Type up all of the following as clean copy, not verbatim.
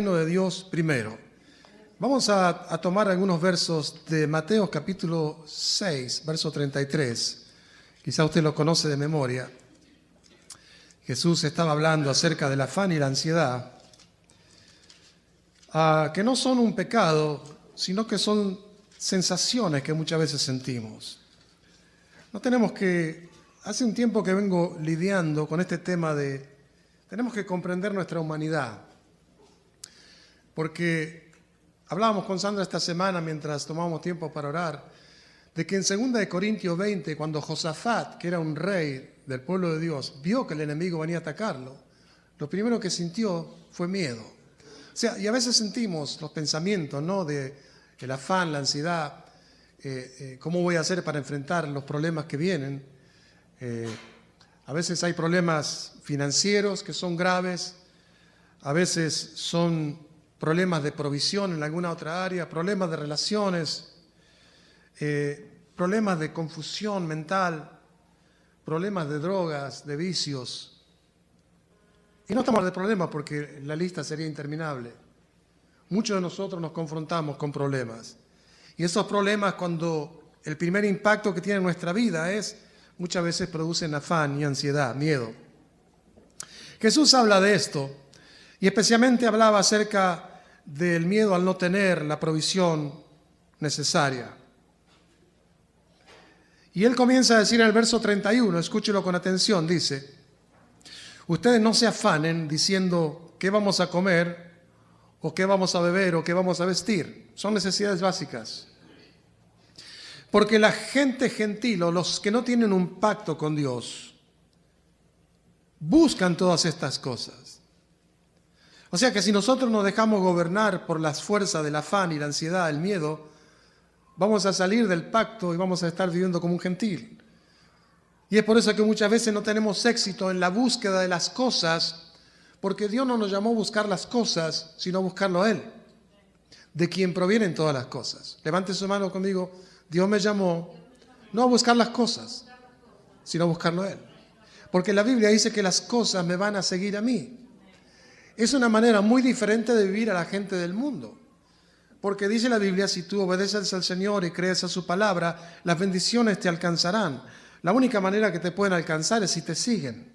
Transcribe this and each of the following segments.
reino de Dios primero. Vamos a tomar algunos versos de Mateo capítulo 6, verso 33. Quizá usted lo conoce de memoria. Jesús estaba hablando acerca del afán y la ansiedad, que no son un pecado, sino que son sensaciones que muchas veces sentimos. Hace un tiempo que vengo lidiando con este tema tenemos que comprender nuestra humanidad. Porque hablábamos con Sandra esta semana mientras tomábamos tiempo para orar, de que en 2 Corintios 20, cuando Josafat, que era un rey del pueblo de Dios, vio que el enemigo venía a atacarlo, lo primero que sintió fue miedo. O sea, y a veces sentimos los pensamientos, ¿no?, de el afán, la ansiedad, cómo voy a hacer para enfrentar los problemas que vienen. A veces hay problemas financieros que son graves, a veces son problemas de provisión en alguna otra área, problemas de relaciones, problemas de confusión mental, problemas de drogas, de vicios. Y no estamos de problemas porque la lista sería interminable. Muchos de nosotros nos confrontamos con problemas. Y esos problemas, cuando el primer impacto que tiene en nuestra vida muchas veces producen afán y ansiedad, miedo. Jesús habla de esto y especialmente hablaba acerca del miedo al no tener la provisión necesaria. Y él comienza a decir en el verso 31, escúchelo con atención, dice: ustedes no se afanen diciendo qué vamos a comer, o qué vamos a beber, o qué vamos a vestir. Son necesidades básicas. Porque la gente gentil, o los que no tienen un pacto con Dios, buscan todas estas cosas. O sea que si nosotros nos dejamos gobernar por las fuerzas del afán y la ansiedad, el miedo, vamos a salir del pacto y vamos a estar viviendo como un gentil. Y es por eso que muchas veces no tenemos éxito en la búsqueda de las cosas, porque Dios no nos llamó a buscar las cosas, sino a buscarlo a Él, de quien provienen todas las cosas. Levante su mano conmigo. Dios me llamó no a buscar las cosas, sino a buscarlo a Él. Porque la Biblia dice que las cosas me van a seguir a mí. Es una manera muy diferente de vivir a la gente del mundo. Porque dice la Biblia, si tú obedeces al Señor y crees a su palabra, las bendiciones te alcanzarán. La única manera que te pueden alcanzar es si te siguen.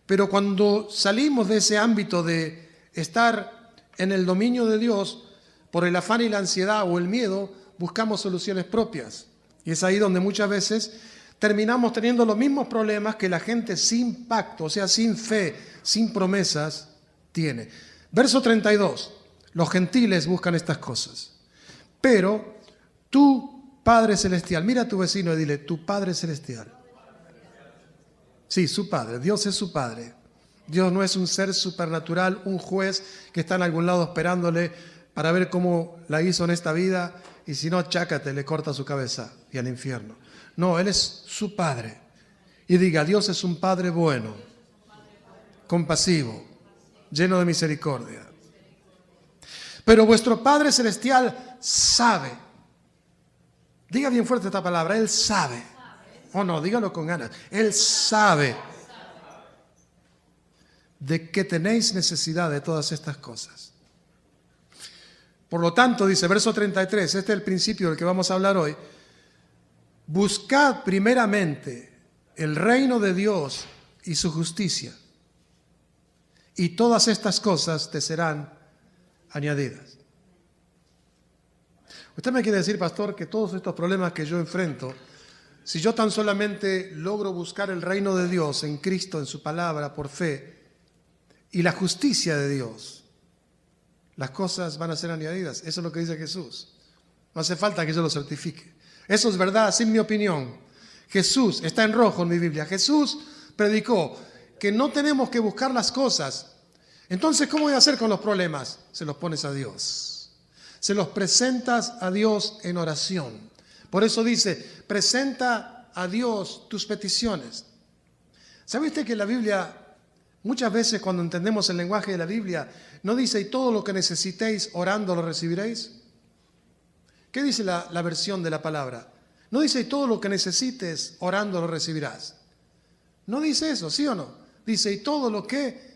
Pero cuando salimos de ese ámbito de estar en el dominio de Dios, por el afán y la ansiedad o el miedo, buscamos soluciones propias. Y es ahí donde muchas veces terminamos teniendo los mismos problemas que la gente sin pacto, o sea, sin fe, sin promesas, tiene. Verso 32. Los gentiles buscan estas cosas. Pero tu Padre Celestial, mira a tu vecino y dile: tu Padre Celestial. Sí, su Padre. Dios es su Padre. Dios no es un ser supernatural, un juez que está en algún lado esperándole para ver cómo la hizo en esta vida, y si no, chácate, le corta su cabeza y al infierno. No, Él es su Padre. Y diga: Dios es un Padre bueno, compasivo, lleno de misericordia. Pero vuestro Padre Celestial sabe. Diga bien fuerte esta palabra: Él sabe. Oh no, dígalo con ganas. Él sabe de que tenéis necesidad de todas estas cosas. Por lo tanto, dice verso 33, este es el principio del que vamos a hablar hoy: buscad primeramente el reino de Dios y su justicia, y todas estas cosas te serán añadidas. Usted me quiere decir, pastor, que todos estos problemas que yo enfrento, si yo tan solamente logro buscar el reino de Dios en Cristo, en su palabra, por fe, y la justicia de Dios, las cosas van a ser añadidas. Eso es lo que dice Jesús. No hace falta que yo lo certifique. Eso es verdad, sin mi opinión. Jesús, está en rojo en mi Biblia, Jesús predicó que no tenemos que buscar las cosas. Entonces, ¿cómo voy a hacer con los problemas? Se los pones a Dios. Se los presentas a Dios en oración. Por eso dice: presenta a Dios tus peticiones. ¿Sabe usted que la Biblia, muchas veces cuando entendemos el lenguaje de la Biblia, no dice: y todo lo que necesitéis orando lo recibiréis? ¿Qué dice la versión de la palabra? No dice: y todo lo que necesites orando lo recibirás. No dice eso, ¿sí o no? Dice: y todo lo que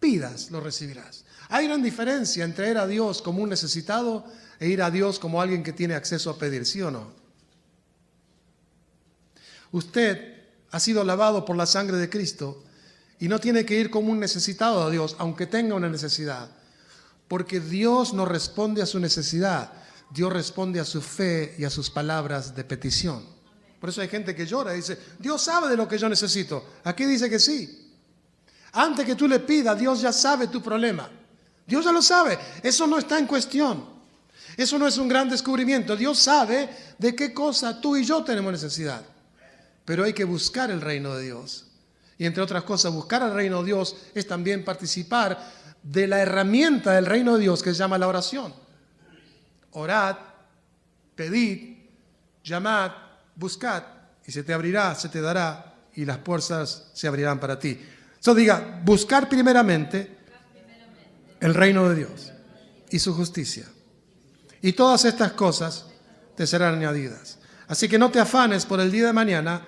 pidas lo recibirás. Hay gran diferencia entre ir a Dios como un necesitado e ir a Dios como alguien que tiene acceso a pedir, ¿sí o no? Usted ha sido lavado por la sangre de Cristo y no tiene que ir como un necesitado a Dios, aunque tenga una necesidad. Porque Dios no responde a su necesidad, Dios responde a su fe y a sus palabras de petición. Por eso hay gente que llora y dice, Dios sabe de lo que yo necesito. Aquí dice que sí. Antes que tú le pidas, Dios ya sabe tu problema. Dios ya lo sabe. Eso no está en cuestión. Eso no es un gran descubrimiento. Dios sabe de qué cosa tú y yo tenemos necesidad. Pero hay que buscar el reino de Dios. Y entre otras cosas, buscar el reino de Dios es también participar de la herramienta del reino de Dios que se llama la oración. Orad, pedid, llamad, buscad, y se te abrirá, se te dará, y las puertas se abrirán para ti. Diga, buscar primeramente el reino de Dios y su justicia. Y todas estas cosas te serán añadidas. Así que no te afanes por el día de mañana,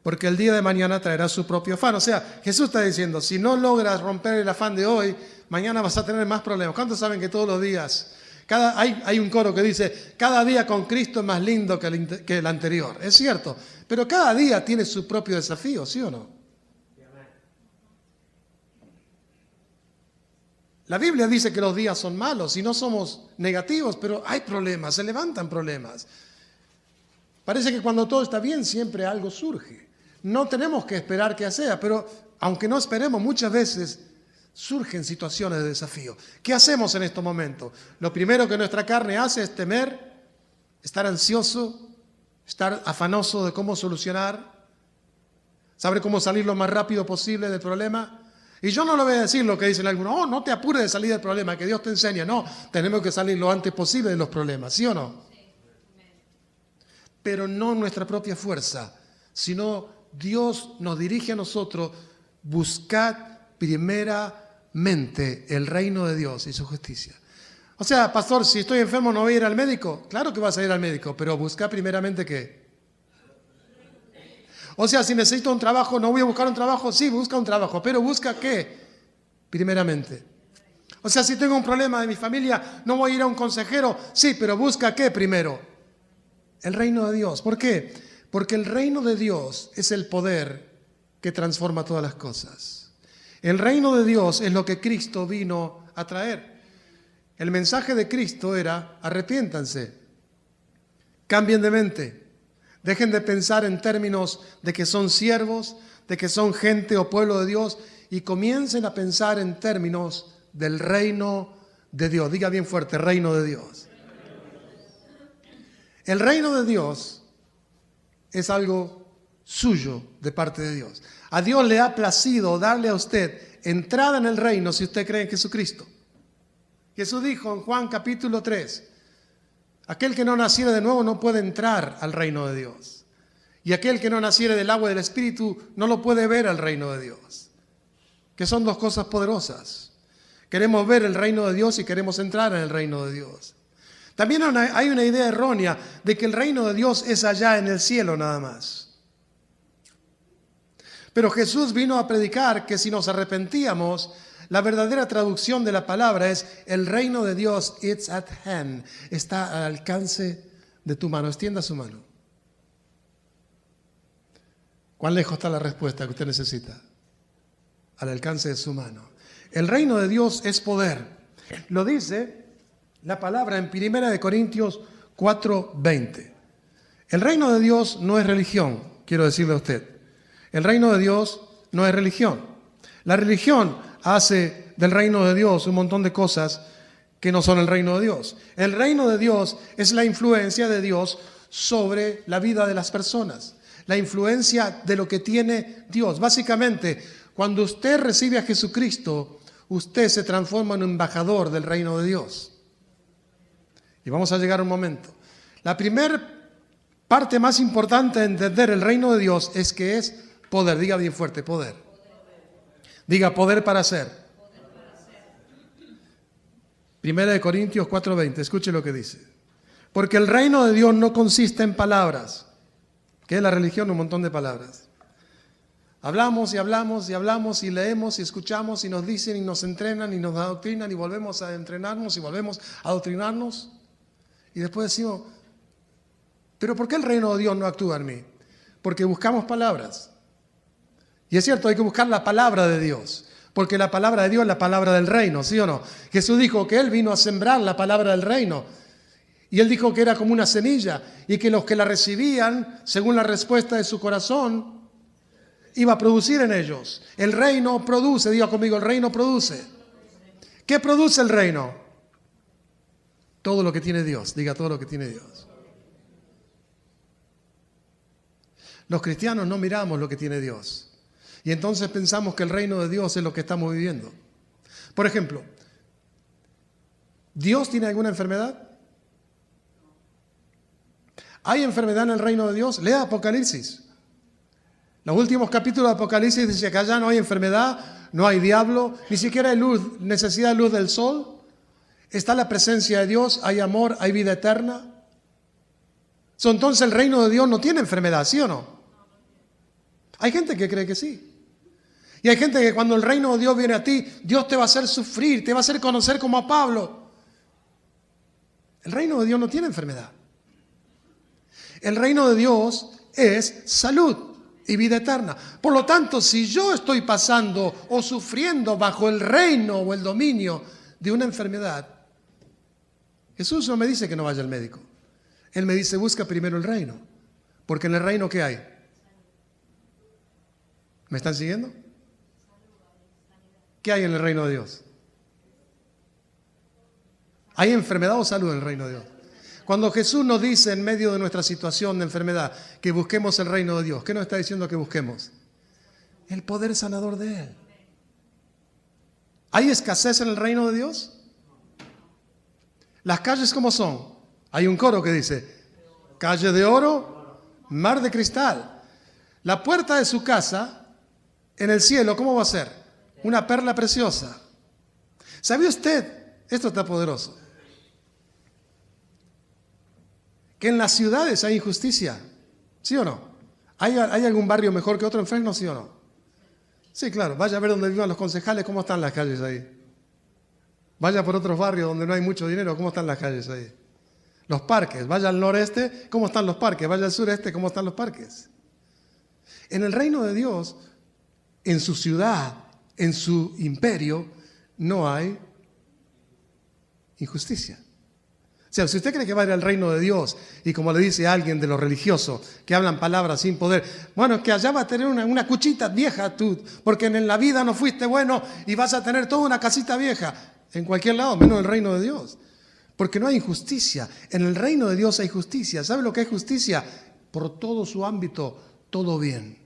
porque el día de mañana traerá su propio afán. O sea, Jesús está diciendo, si no logras romper el afán de hoy, mañana vas a tener más problemas. ¿Cuántos saben que todos los días, hay un coro que dice, cada día con Cristo es más lindo que el anterior? Es cierto, pero cada día tiene su propio desafío, ¿sí o no? La Biblia dice que los días son malos y no somos negativos, pero hay problemas, se levantan problemas. Parece que cuando todo está bien siempre algo surge. No tenemos que esperar que sea, pero aunque no esperemos, muchas veces surgen situaciones de desafío. ¿Qué hacemos en estos momentos? Lo primero que nuestra carne hace es temer, estar ansioso, estar afanoso de cómo solucionar, saber cómo salir lo más rápido posible del problema. Y yo no le voy a decir lo que dicen algunos, oh, no te apures de salir del problema, que Dios te enseña. No, tenemos que salir lo antes posible de los problemas, ¿sí o no? Pero no nuestra propia fuerza, sino Dios nos dirige a nosotros, buscad primeramente el reino de Dios y su justicia. O sea, pastor, si estoy enfermo no voy a ir al médico. Claro que vas a ir al médico, pero busca primeramente ¿qué? O sea, si necesito un trabajo, no voy a buscar un trabajo. Sí, busca un trabajo, pero busca ¿qué? Primeramente. O sea, si tengo un problema de mi familia, no voy a ir a un consejero. Sí, pero busca ¿qué primero? El reino de Dios. ¿Por qué? Porque el reino de Dios es el poder que transforma todas las cosas. El reino de Dios es lo que Cristo vino a traer. El mensaje de Cristo era, arrepiéntanse, cambien de mente, dejen de pensar en términos de que son siervos, de que son gente o pueblo de Dios, y comiencen a pensar en términos del reino de Dios. Diga bien fuerte, reino de Dios. El reino de Dios es algo suyo de parte de Dios. A Dios le ha placido darle a usted entrada en el reino si usted cree en Jesucristo. Jesús dijo en Juan capítulo 3, aquel que no naciere de nuevo no puede entrar al reino de Dios. Y aquel que no naciere del agua y del Espíritu no lo puede ver al reino de Dios. Que son dos cosas poderosas. Queremos ver el reino de Dios y queremos entrar en el reino de Dios. También hay una idea errónea de que el reino de Dios es allá en el cielo nada más. Pero Jesús vino a predicar que si nos arrepentíamos, la verdadera traducción de la palabra es el reino de Dios, it's at hand, está al alcance de tu mano. Extienda su mano. ¿Cuán lejos está la respuesta que usted necesita? Al alcance de su mano. El reino de Dios es poder. Lo dice la palabra en 1 Corintios 4:20. El reino de Dios no es religión, quiero decirle a usted. El reino de Dios no es religión. La religión hace del reino de Dios un montón de cosas que no son el reino de Dios. El reino de Dios es la influencia de Dios sobre la vida de las personas. La influencia de lo que tiene Dios. Básicamente, cuando usted recibe a Jesucristo, usted se transforma en un embajador del reino de Dios. Y vamos a llegar a un momento. La primera parte más importante de entender el reino de Dios es que es poder. Diga bien fuerte, poder. Diga poder para hacer. 1 Corintios 4:20, escuche lo que dice. Porque el reino de Dios no consiste en palabras, que es la religión, un montón de palabras. Hablamos y hablamos y hablamos y leemos y escuchamos y nos dicen y nos entrenan y nos adoctrinan y volvemos a entrenarnos y volvemos a adoctrinarnos. Y después decimos, ¿pero por qué el reino de Dios no actúa en mí? Porque buscamos palabras. Y es cierto, hay que buscar la palabra de Dios. Porque la palabra de Dios es la palabra del reino, ¿sí o no? Jesús dijo que Él vino a sembrar la palabra del reino. Y Él dijo que era como una semilla y que los que la recibían, según la respuesta de su corazón, iba a producir en ellos. El reino produce, diga conmigo, el reino produce. ¿Qué produce el reino? Todo lo que tiene Dios, diga todo lo que tiene Dios. Los cristianos no miramos lo que tiene Dios. Y entonces pensamos que el reino de Dios es lo que estamos viviendo. Por ejemplo, ¿Dios tiene alguna enfermedad? ¿Hay enfermedad en el reino de Dios? Lea Apocalipsis. Los últimos capítulos de Apocalipsis dice que allá no hay enfermedad, no hay diablo, ni siquiera hay luz, necesidad de luz del sol. Está la presencia de Dios, hay amor, hay vida eterna. Entonces el reino de Dios no tiene enfermedad, ¿sí o no? Hay gente que cree que sí. Y hay gente que cuando el reino de Dios viene a ti, Dios te va a hacer sufrir, te va a hacer conocer como a Pablo. El reino de Dios no tiene enfermedad. El reino de Dios es salud y vida eterna. Por lo tanto, si yo estoy pasando o sufriendo bajo el reino o el dominio de una enfermedad, Jesús no me dice que no vaya al médico. Él me dice, busca primero el reino. Porque en el reino, ¿qué hay? ¿Me están siguiendo? ¿Qué hay en el reino de Dios? ¿Hay enfermedad o salud en el reino de Dios? Cuando Jesús nos dice en medio de nuestra situación de enfermedad que busquemos el reino de Dios, ¿qué nos está diciendo que busquemos? El poder sanador de Él. ¿Hay escasez en el reino de Dios? Las calles, ¿cómo son? Hay un coro que dice, calle de oro, mar de cristal. La puerta de su casa, en el cielo, ¿cómo va a ser? Una perla preciosa. ¿Sabe usted? Esto está poderoso. Que en las ciudades hay injusticia, ¿sí o no? ¿Hay algún barrio mejor que otro en Fresno, sí o no? Sí, claro. Vaya a ver donde vivan los concejales, cómo están las calles ahí. Vaya por otros barrios donde no hay mucho dinero, cómo están las calles ahí. Los parques, vaya al noreste, ¿cómo están los parques? Vaya al sureste, ¿cómo están los parques? En el reino de Dios, en su ciudad, en su imperio, no hay injusticia. O sea, si usted cree que va a ir al reino de Dios y como le dice a alguien de los religiosos que hablan palabras sin poder, bueno, es que allá va a tener una cuchita vieja tú, porque en la vida no fuiste bueno y vas a tener toda una casita vieja en cualquier lado, menos en el reino de Dios. Porque no hay injusticia. En el reino de Dios hay justicia. ¿Sabe lo que es justicia? Por todo su ámbito, todo bien.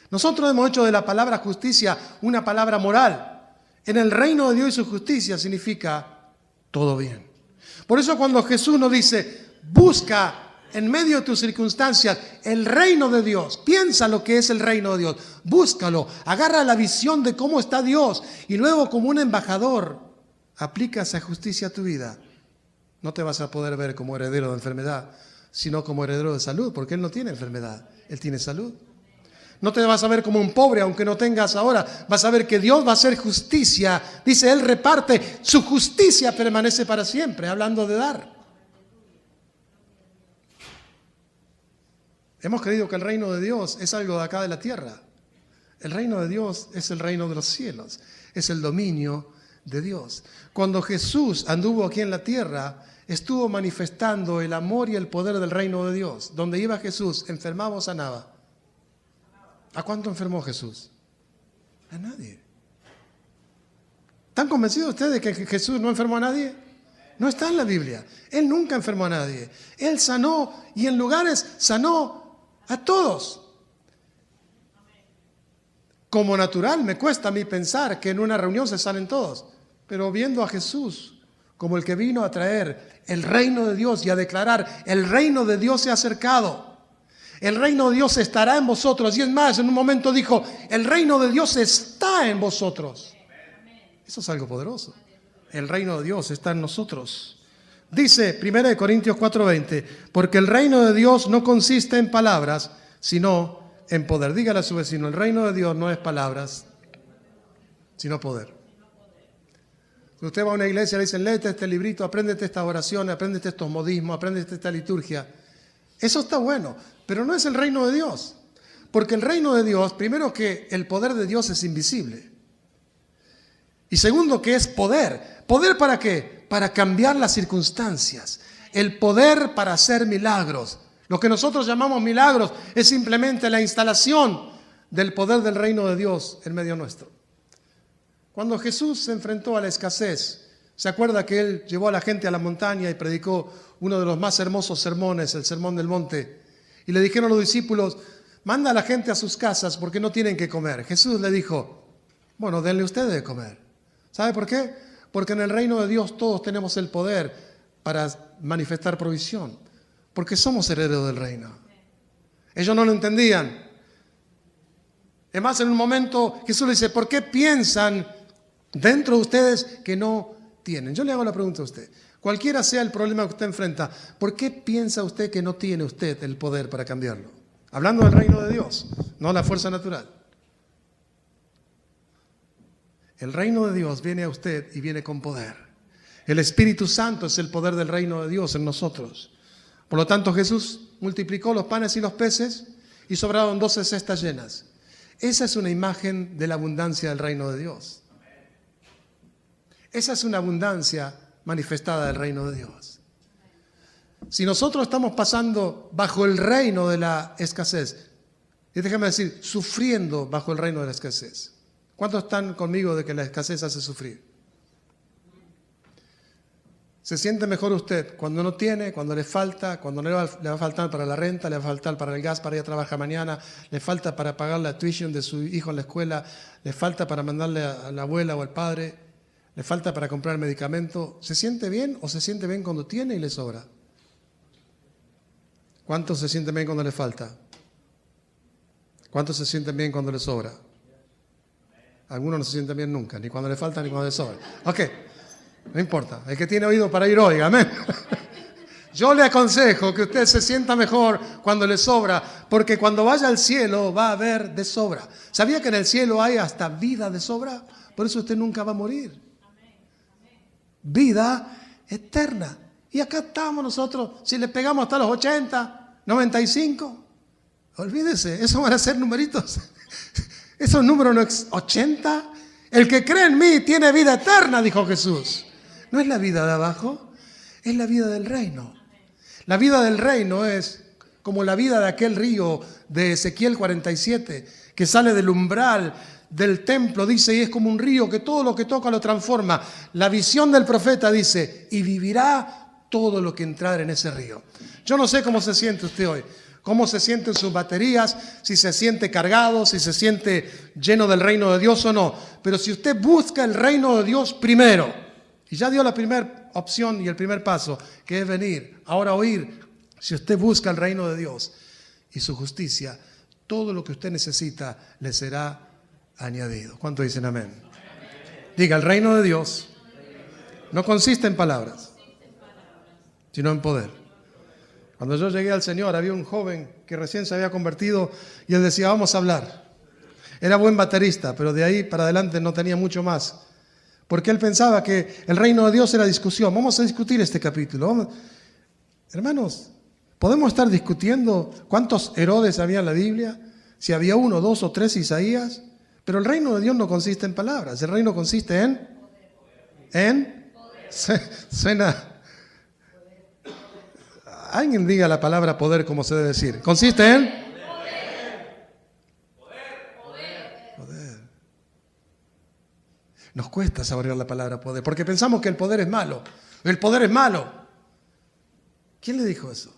Nosotros hemos hecho de la palabra justicia una palabra moral. En el reino de Dios y su justicia significa todo bien. Por eso cuando Jesús nos dice, busca en medio de tus circunstancias el reino de Dios, piensa lo que es el reino de Dios, búscalo, agarra la visión de cómo está Dios y luego como un embajador aplica esa justicia a tu vida. No te vas a poder ver como heredero de enfermedad, sino como heredero de salud, porque Él no tiene enfermedad, Él tiene salud. No te vas a ver como un pobre, aunque no tengas ahora. Vas a ver que Dios va a hacer justicia. Dice, Él reparte, su justicia permanece para siempre, hablando de dar. Hemos creído que el reino de Dios es algo de acá de la tierra. El reino de Dios es el reino de los cielos, es el dominio de Dios. Cuando Jesús anduvo aquí en la tierra, estuvo manifestando el amor y el poder del reino de Dios. Donde iba Jesús, enfermaba o sanaba. ¿A cuánto enfermó Jesús? A nadie. ¿Están convencidos ustedes de que Jesús no enfermó a nadie? No está en la Biblia. Él nunca enfermó a nadie. Él sanó y en lugares sanó a todos. Como natural me cuesta a mí pensar que en una reunión se sanen todos. Pero viendo a Jesús como el que vino a traer el reino de Dios y a declarar el reino de Dios se ha acercado. El reino de Dios estará en vosotros. Y es más, en un momento dijo, el reino de Dios está en vosotros. Eso es algo poderoso. El reino de Dios está en nosotros. Dice 1 Corintios 4:20, porque el reino de Dios no consiste en palabras, sino en poder. Dígale a su vecino, el reino de Dios no es palabras, sino poder. Si usted va a una iglesia y le dicen, léete este librito, apréndete estas oraciones, apréndete estos modismos, apréndete esta liturgia. Eso está bueno, pero no es el reino de Dios. Porque el reino de Dios, primero que el poder de Dios es invisible. Y segundo que es poder. ¿Poder para qué? Para cambiar las circunstancias. El poder para hacer milagros. Lo que nosotros llamamos milagros es simplemente la instalación del poder del reino de Dios en medio nuestro. Cuando Jesús se enfrentó a la escasez, ¿se acuerda que Él llevó a la gente a la montaña y predicó uno de los más hermosos sermones, el Sermón del Monte? Y le dijeron a los discípulos, manda a la gente a sus casas porque no tienen que comer. Jesús le dijo, bueno, denle ustedes de comer. ¿Sabe por qué? Porque en el reino de Dios todos tenemos el poder para manifestar provisión, porque somos herederos del reino. Ellos no lo entendían. Es más, en un momento Jesús le dice, ¿por qué piensan dentro de ustedes que no tienen? Yo le hago la pregunta a usted. Cualquiera sea el problema que usted enfrenta, ¿por qué piensa usted que no tiene usted el poder para cambiarlo? Hablando del reino de Dios, no la fuerza natural. El reino de Dios viene a usted y viene con poder. El Espíritu Santo es el poder del reino de Dios en nosotros. Por lo tanto, Jesús multiplicó los panes y los peces y sobraron 12 cestas llenas. Esa es una imagen de la abundancia del reino de Dios. Esa es una abundancia manifestada del reino de Dios. Si nosotros estamos pasando bajo el reino de la escasez, y déjame decir, sufriendo bajo el reino de la escasez. ¿Cuántos están conmigo de que la escasez hace sufrir? ¿Se siente mejor usted cuando no tiene, cuando le falta, cuando le va a faltar para la renta, le va a faltar para el gas para ir a trabajar mañana, le falta para pagar la tuition de su hijo en la escuela, le falta para mandarle a la abuela o al padre, le falta para comprar medicamento? ¿Se siente bien o se siente bien cuando tiene y le sobra? ¿Cuántos se sienten bien cuando le falta? ¿Cuántos se sienten bien cuando le sobra? Algunos no se sienten bien nunca, ni cuando le falta ni cuando le sobra. Ok, no importa. El que tiene oído para ir, oiga, amén. Yo le aconsejo que usted se sienta mejor cuando le sobra, porque cuando vaya al cielo va a haber de sobra. ¿Sabía que en el cielo hay hasta vida de sobra? Por eso usted nunca va a morir. Vida eterna. Y acá estamos nosotros, si le pegamos hasta los 80, 95, olvídese, esos van a ser numeritos. Esos números no es 80. El que cree en mí tiene vida eterna, dijo Jesús. No es la vida de abajo, es la vida del reino. La vida del reino es como la vida de aquel río de Ezequiel 47, que sale del umbral del templo, dice, y es como un río que todo lo que toca lo transforma. La visión del profeta dice, y vivirá todo lo que entrar en ese río. Yo no sé cómo se siente usted hoy, cómo se sienten sus baterías, si se siente cargado, si se siente lleno del reino de Dios o no. Pero si usted busca el reino de Dios primero, y ya dio la primera opción y el primer paso, que es venir, ahora oír, si usted busca el reino de Dios y su justicia, todo lo que usted necesita le será añadido. ¿Cuánto dicen amén? Diga, el reino de Dios no consiste en palabras, sino en poder. Cuando yo llegué al Señor, había un joven que recién se había convertido y él decía, vamos a hablar. Era buen baterista, pero de ahí para adelante no tenía mucho más. Porque él pensaba que el reino de Dios era discusión. Vamos a discutir este capítulo. Hermanos, ¿podemos estar discutiendo cuántos Herodes había en la Biblia? Si había 1, 2 o 3 Isaías. Pero el reino de Dios no consiste en palabras. El reino consiste en suena. Alguien diga la palabra poder como se debe decir. Consiste en poder. Nos cuesta saborear la palabra poder, porque pensamos que el poder es malo. El poder es malo. ¿Quién le dijo eso?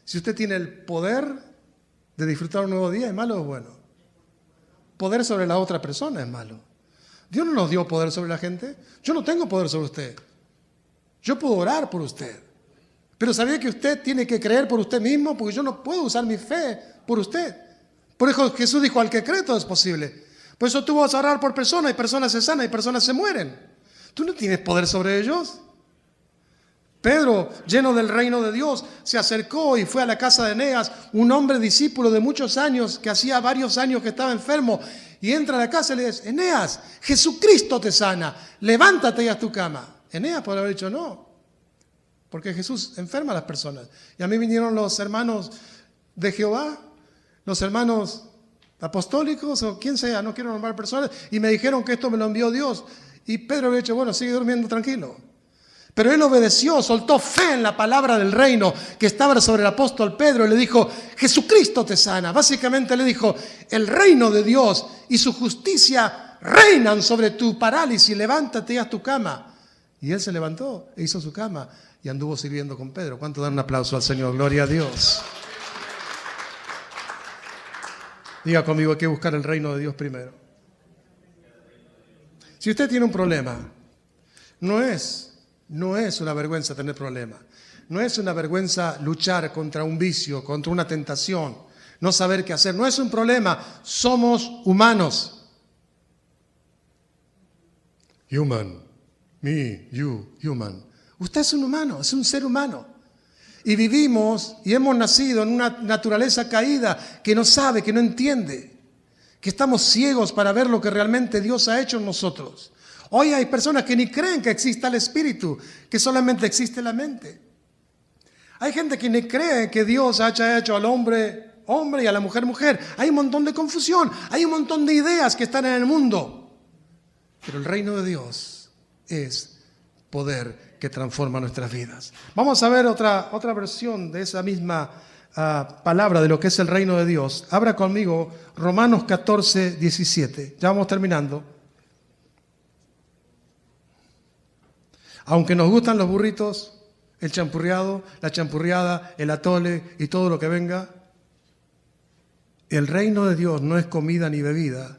Si usted tiene el poder de disfrutar un nuevo día, ¿es malo o es bueno? Poder sobre la otra persona es malo. Dios no nos dio poder sobre la gente. Yo no tengo poder sobre usted. Yo puedo orar por usted. Pero ¿sabía que usted tiene que creer por usted mismo? Porque yo no puedo usar mi fe por usted. Por eso Jesús dijo, al que cree todo es posible. Por eso tú vas a orar por personas y personas se sanan y personas se mueren. ¿Tú no tienes poder sobre ellos? Pedro, lleno del reino de Dios, se acercó y fue a la casa de Eneas, un hombre discípulo de muchos años, que hacía varios años que estaba enfermo, y entra a la casa y le dice: Eneas, Jesucristo te sana, levántate y haz tu cama. Eneas podría haber dicho no, porque Jesús enferma a las personas. Y a mí vinieron los hermanos de Jehová, los hermanos apostólicos, o quien sea, no quiero nombrar personas, y me dijeron que esto me lo envió Dios. Y Pedro había dicho: bueno, sigue durmiendo tranquilo. Pero él obedeció, soltó fe en la palabra del reino que estaba sobre el apóstol Pedro y le dijo: Jesucristo te sana. Básicamente le dijo: el reino de Dios y su justicia reinan sobre tu parálisis, levántate y haz tu cama. Y él se levantó e hizo su cama y anduvo sirviendo con Pedro. ¿Cuánto dan un aplauso al Señor? Gloria a Dios. Diga conmigo, hay que buscar el reino de Dios primero. Si usted tiene un problema, no es una vergüenza tener problemas. No es una vergüenza luchar contra un vicio, contra una tentación, no saber qué hacer. No es un problema. Somos humanos. Human. Me, you, human. Usted es un humano, es un ser humano. Y vivimos y hemos nacido en una naturaleza caída que no sabe, que no entiende, que estamos ciegos para ver lo que realmente Dios ha hecho en nosotros. Hoy hay personas que ni creen que exista el espíritu, que solamente existe la mente. Hay gente que ni cree que Dios haya hecho al hombre hombre y a la mujer mujer. Hay un montón de confusión, hay un montón de ideas que están en el mundo. Pero el reino de Dios es poder que transforma nuestras vidas. Vamos a ver otra versión de esa misma palabra de lo que es el reino de Dios. Abra conmigo Romanos 14, 17. Ya vamos terminando. Aunque nos gustan los burritos, el champurriado, la champurriada, el atole y todo lo que venga, el reino de Dios no es comida ni bebida,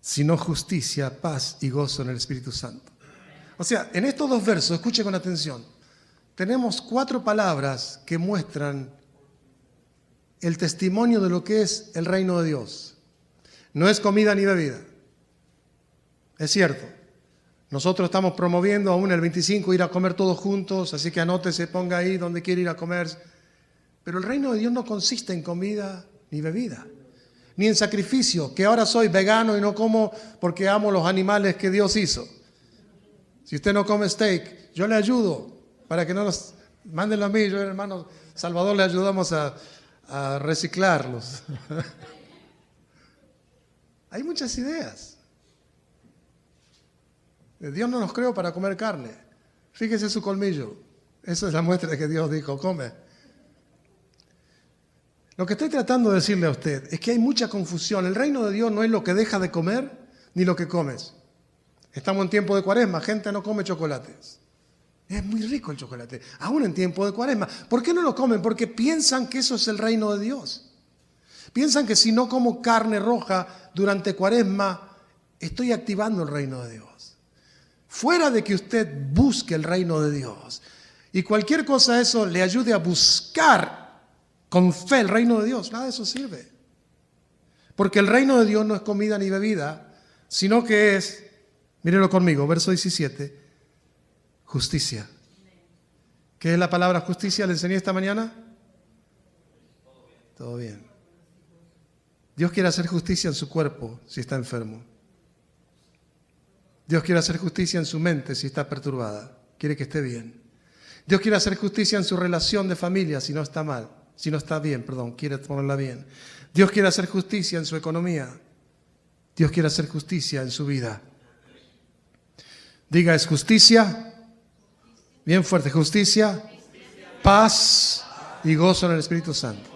sino justicia, paz y gozo en el Espíritu Santo. O sea, en estos dos versos, escuche con atención, tenemos 4 palabras que muestran el testimonio de lo que es el reino de Dios. No es comida ni bebida. Es cierto, nosotros estamos promoviendo aún el 25 ir a comer todos juntos, así que anótese, ponga ahí donde quiere ir a comer. Pero el reino de Dios no consiste en comida ni bebida, ni en sacrificio, que ahora soy vegano y no como porque amo los animales que Dios hizo. Si usted no come steak, yo le ayudo para que no nos mándenlo a mí, yo y el hermano Salvador le ayudamos a reciclarlos. Hay muchas ideas. Dios no nos creó para comer carne. Fíjese su colmillo. Esa es la muestra de que Dios dijo: come. Lo que estoy tratando de decirle a usted es que hay mucha confusión. El reino de Dios no es lo que dejas de comer ni lo que comes. Estamos en tiempo de Cuaresma, gente no come chocolates. Es muy rico el chocolate, aún en tiempo de Cuaresma. ¿Por qué no lo comen? Porque piensan que eso es el reino de Dios. Piensan que si no como carne roja durante Cuaresma, estoy activando el reino de Dios. Fuera de que usted busque el reino de Dios y cualquier cosa eso le ayude a buscar con fe el reino de Dios, nada de eso sirve. Porque el reino de Dios no es comida ni bebida, sino que es, mírenlo conmigo, verso 17, justicia. ¿Qué es la palabra justicia? ¿Le enseñé esta mañana? Todo bien. Dios quiere hacer justicia en su cuerpo si está enfermo. Dios quiere hacer justicia en su mente si está perturbada, quiere que esté bien. Dios quiere hacer justicia en su relación de familia si no está mal, si no está bien, quiere ponerla bien. Dios quiere hacer justicia en su economía. Dios quiere hacer justicia en su vida. Diga, es justicia, bien fuerte, justicia, paz y gozo en el Espíritu Santo.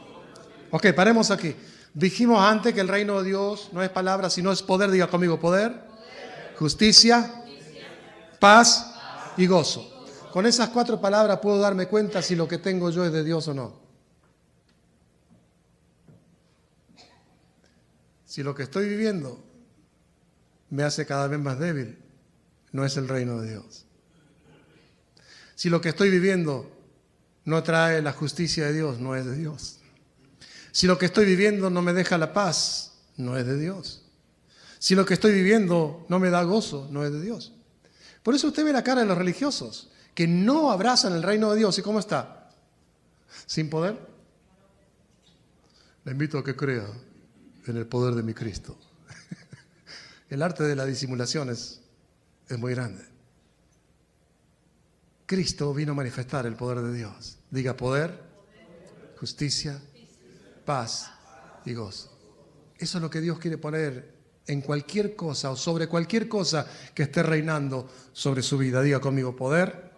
Ok, paremos aquí. Dijimos antes que el reino de Dios no es palabra, sino es poder. Diga conmigo, poder. Justicia, paz y gozo. Con esas 4 palabras puedo darme cuenta si lo que tengo yo es de Dios o no. Si lo que estoy viviendo me hace cada vez más débil, no es el reino de Dios. Si lo que estoy viviendo no trae la justicia de Dios, no es de Dios. Si lo que estoy viviendo no me deja la paz, no es de Dios. Si lo que estoy viviendo no me da gozo, no es de Dios. Por eso usted ve la cara de los religiosos, que no abrazan el reino de Dios. ¿Y cómo está? ¿Sin poder? Le invito a que crea en el poder de mi Cristo. El arte de la disimulación es muy grande. Cristo vino a manifestar el poder de Dios. Diga poder, justicia, paz y gozo. Eso es lo que Dios quiere poner en cualquier cosa o sobre cualquier cosa que esté reinando sobre su vida. Diga conmigo poder,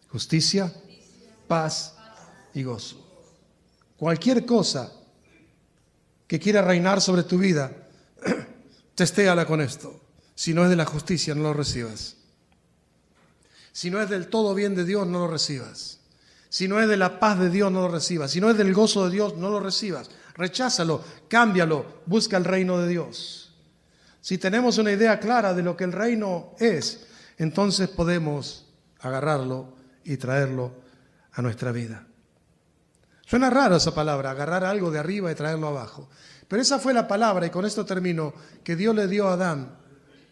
justicia, paz y gozo. Cualquier cosa que quiera reinar sobre tu vida, testéala con esto. Si no es de la justicia, no lo recibas. Si no es del todo bien de Dios, no lo recibas. Si no es de la paz de Dios, no lo recibas. Si no es del gozo de Dios, no lo recibas. Recházalo, cámbialo, busca el reino de Dios. Si tenemos una idea clara de lo que el reino es, entonces podemos agarrarlo y traerlo a nuestra vida. Suena raro esa palabra, agarrar algo de arriba y traerlo abajo. Pero esa fue la palabra, y con esto termino, que Dios le dio a Adán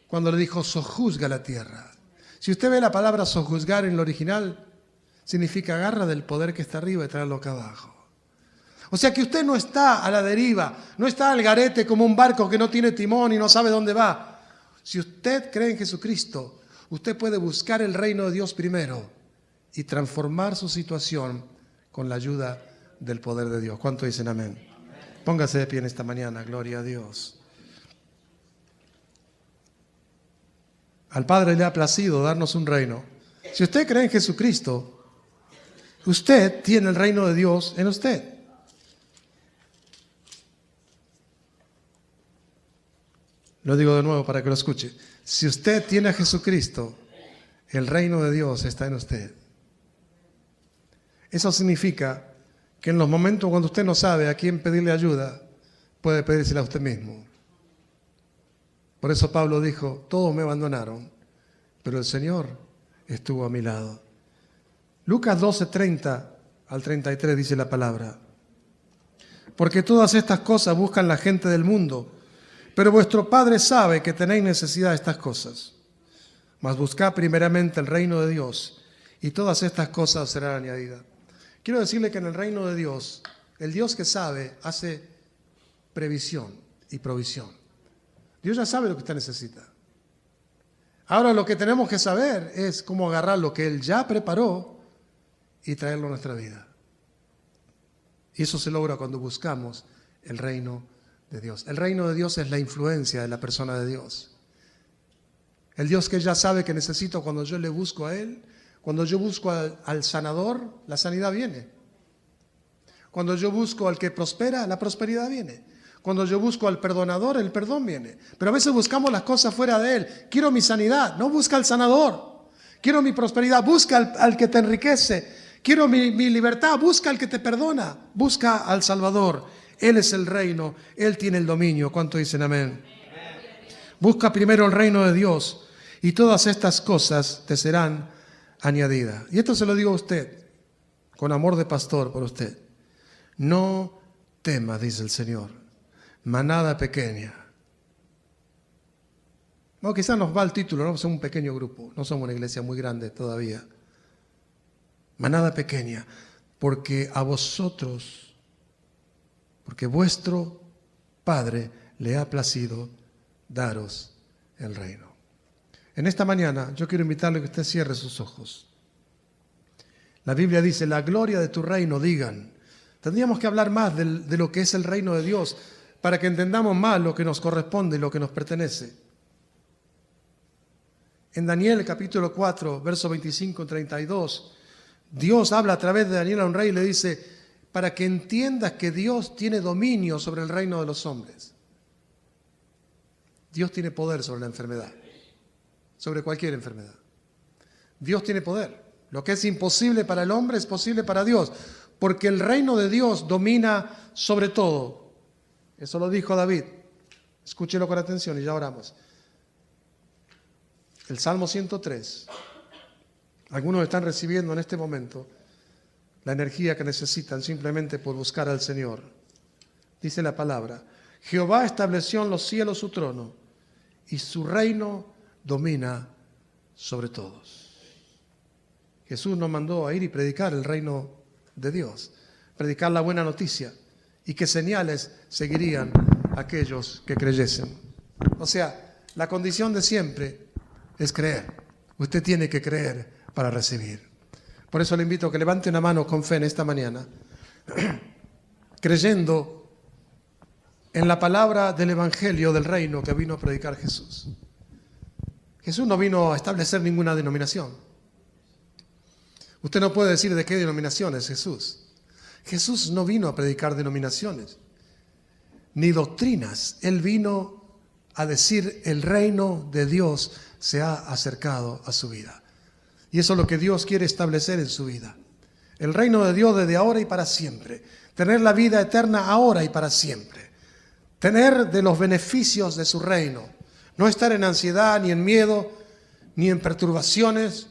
cuando le dijo, sojuzga la tierra. Si usted ve la palabra sojuzgar en el original, significa agarra del poder que está arriba y traerlo acá abajo. O sea que usted no está a la deriva, no está al garete como un barco que no tiene timón y no sabe dónde va. Si usted cree en Jesucristo, usted puede buscar el reino de Dios primero y transformar su situación con la ayuda del poder de Dios. ¿Cuánto dicen amén? Póngase de pie en esta mañana, gloria a Dios. Al Padre le ha placido darnos un reino. Si usted cree en Jesucristo, usted tiene el reino de Dios en usted. Lo digo de nuevo para que lo escuche. Si usted tiene a Jesucristo, el reino de Dios está en usted. Eso significa que en los momentos cuando usted no sabe a quién pedirle ayuda, puede pedírsela a usted mismo. Por eso Pablo dijo, todos me abandonaron, pero el Señor estuvo a mi lado. Lucas 12:30 al 33 dice la palabra. Porque todas estas cosas buscan la gente del mundo, pero vuestro Padre sabe que tenéis necesidad de estas cosas. Mas buscad primeramente el reino de Dios, y todas estas cosas os serán añadidas. Quiero decirle que en el reino de Dios, el Dios que sabe hace previsión y provisión. Dios ya sabe lo que usted necesita. Ahora lo que tenemos que saber es cómo agarrar lo que Él ya preparó y traerlo a nuestra vida. Y eso se logra cuando buscamos el reino de Dios. El reino de Dios es la influencia de la persona de Dios. El Dios que ya sabe que necesito cuando yo le busco a Él. Cuando yo busco al sanador, la sanidad viene. Cuando yo busco al que prospera, la prosperidad viene. Cuando yo busco al perdonador, el perdón viene. Pero a veces buscamos las cosas fuera de Él. Quiero mi sanidad, no busca al sanador. Quiero mi prosperidad, busca al que te enriquece. Quiero mi libertad, busca al que te perdona. Busca al Salvador. Él es el reino, Él tiene el dominio. ¿Cuánto dicen amén? Busca primero el reino de Dios y todas estas cosas te serán añadidas. Y esto se lo digo a usted, con amor de pastor por usted. No temas, dice el Señor, manada pequeña. No, quizás nos va el título, no somos un pequeño grupo, no somos una iglesia muy grande todavía. Manada pequeña, porque a vosotros, porque vuestro Padre le ha placido daros el reino. En esta mañana yo quiero invitarle a que usted cierre sus ojos. La Biblia dice, la gloria de tu reino, digan. Tendríamos que hablar más de lo que es el reino de Dios para que entendamos más lo que nos corresponde y lo que nos pertenece. En Daniel capítulo 4, verso 25 y 32, Dios habla a través de Daniel a un rey y le dice, para que entiendas que Dios tiene dominio sobre el reino de los hombres. Dios tiene poder sobre la enfermedad, sobre cualquier enfermedad. Dios tiene poder. Lo que es imposible para el hombre es posible para Dios, porque el reino de Dios domina sobre todo. Eso lo dijo David. Escúchelo con atención y ya oramos. El Salmo 103. Algunos están recibiendo en este momento la energía que necesitan simplemente por buscar al Señor. Dice la palabra, Jehová estableció en los cielos su trono y su reino domina sobre todos. Jesús nos mandó a ir y predicar el reino de Dios, predicar la buena noticia, y que señales seguirían a aquellos que creyesen. O sea, la condición de siempre es creer. Usted tiene que creer para recibir. Por eso le invito a que levante una mano con fe en esta mañana, creyendo en la palabra del Evangelio del reino que vino a predicar Jesús. Jesús no vino a establecer ninguna denominación. Usted no puede decir de qué denominación es Jesús. Jesús no vino a predicar denominaciones, ni doctrinas. Él vino a decir el reino de Dios se ha acercado a su vida. Y eso es lo que Dios quiere establecer en su vida. El reino de Dios desde ahora y para siempre. Tener la vida eterna ahora y para siempre. Tener de los beneficios de su reino. No estar en ansiedad, ni en miedo, ni en perturbaciones,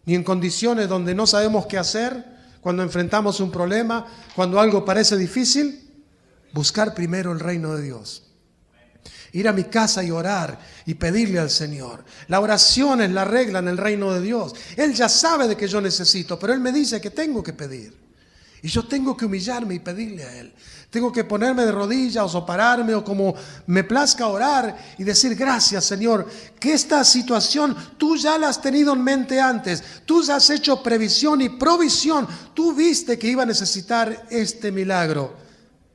ni en condiciones donde no sabemos qué hacer, cuando enfrentamos un problema, cuando algo parece difícil. Buscar primero el reino de Dios. Ir a mi casa y orar y pedirle al Señor. La oración es la regla en el reino de Dios. Él ya sabe de que yo necesito, pero Él me dice que tengo que pedir. Y yo tengo que humillarme y pedirle a Él. Tengo que ponerme de rodillas o pararme o como me plazca orar y decir: gracias, Señor, que esta situación tú ya la has tenido en mente antes. Tú ya has hecho previsión y provisión. Tú viste que iba a necesitar este milagro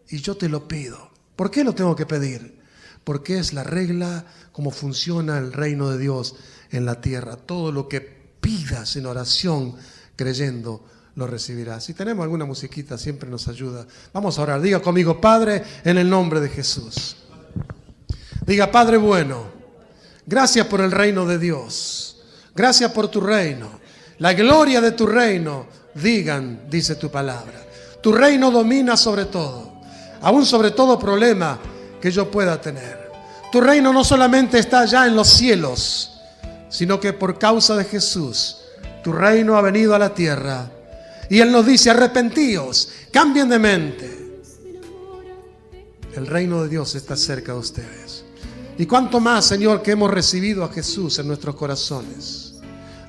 y yo te lo pido. ¿Por qué lo tengo que pedir? Porque es la regla como funciona el reino de Dios en la tierra. Todo lo que pidas en oración, creyendo, lo recibirás. Si tenemos alguna musiquita, siempre nos ayuda. Vamos a orar. Diga conmigo: Padre, en el nombre de Jesús. Diga: Padre bueno, gracias por el reino de Dios. Gracias por tu reino. La gloria de tu reino, dice tu palabra. Tu reino domina sobre todo, aún sobre todo problema que yo pueda tener. Tu reino no solamente está allá en los cielos, sino que por causa de Jesús, tu reino ha venido a la tierra. Y Él nos dice: arrepentíos, cambien de mente. El reino de Dios está cerca de ustedes. Y cuánto más, Señor, que hemos recibido a Jesús en nuestros corazones.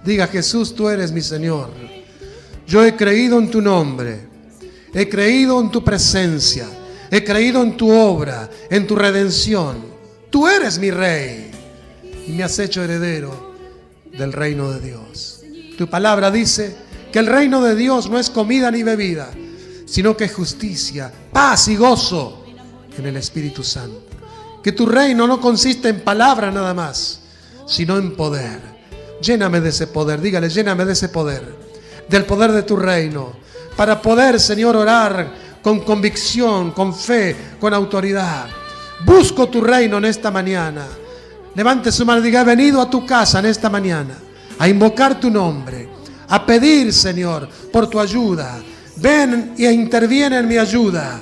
Diga: Jesús, tú eres mi Señor. Yo he creído en tu nombre. He creído en tu presencia. He creído en tu obra, en tu redención. Tú eres mi Rey y me has hecho heredero del reino de Dios. Tu palabra dice que el reino de Dios no es comida ni bebida, sino que es justicia, paz y gozo en el Espíritu Santo. Que tu reino no consiste en palabra nada más, sino en poder. Lléname de ese poder. Dígale: lléname de ese poder, del poder de tu reino, para poder, Señor, orar con convicción, con fe, con autoridad. Busco tu reino en esta mañana. Levante su mano y diga: he venido a tu casa en esta mañana a invocar tu nombre, a pedir, Señor, por tu ayuda. Ven e interviene en mi ayuda.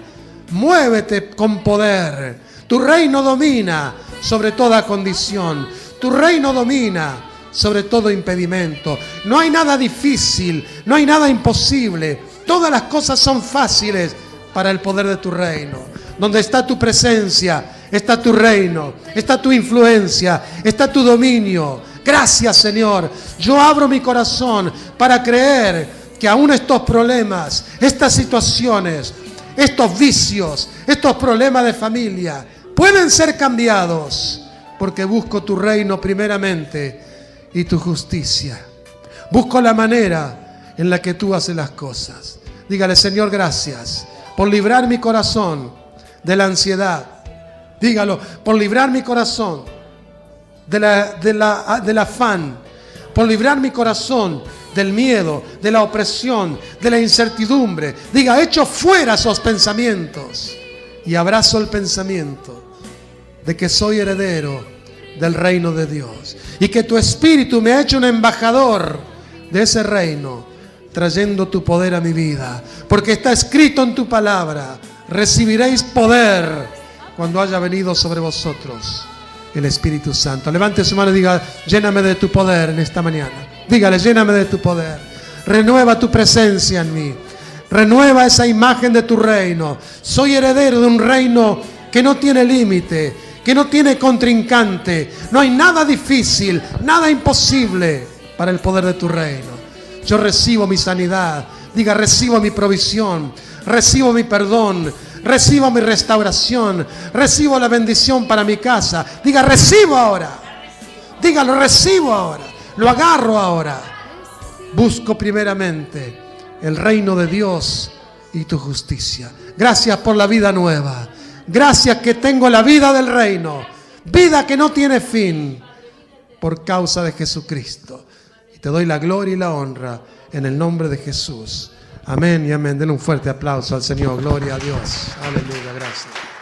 Muévete con poder. Tu reino domina sobre toda condición. Tu reino domina sobre todo impedimento. No hay nada difícil, no hay nada imposible. Todas las cosas son fáciles para el poder de tu reino. Donde está tu presencia, está tu reino, está tu influencia, está tu dominio. Gracias, Señor. Yo abro mi corazón para creer que aún estos problemas, estas situaciones, estos vicios, estos problemas de familia pueden ser cambiados, porque busco tu reino primeramente y tu justicia. Busco la manera en la que tú haces las cosas. Dígale: Señor, gracias por librar mi corazón de la ansiedad. Dígalo: por librar mi corazón del afán, por librar mi corazón del miedo, de la opresión, de la incertidumbre. Diga: echo fuera esos pensamientos y abrazo el pensamiento de que soy heredero del reino de Dios y que tu Espíritu me ha hecho un embajador de ese reino, trayendo tu poder a mi vida, porque está escrito en tu palabra: recibiréis poder cuando haya venido sobre vosotros el Espíritu Santo. Levante su mano y diga: lléname de tu poder en esta mañana. Dígale: lléname de tu poder. Renueva tu presencia en mí. Renueva esa imagen de tu reino. Soy heredero de un reino que no tiene límite, que no tiene contrincante. No hay nada difícil, nada imposible para el poder de tu reino. Yo recibo mi sanidad. Diga, recibo mi provisión, recibo mi perdón, recibo mi restauración, recibo la bendición para mi casa. Diga, recibo ahora. Diga, lo recibo ahora. Lo agarro ahora. Busco primeramente el reino de Dios y tu justicia. Gracias por la vida nueva. Gracias que tengo la vida del reino. Vida que no tiene fin por causa de Jesucristo. Y te doy la gloria y la honra en el nombre de Jesús. Amén y amén. Denle un fuerte aplauso al Señor. Gloria a Dios. Aleluya. Gracias.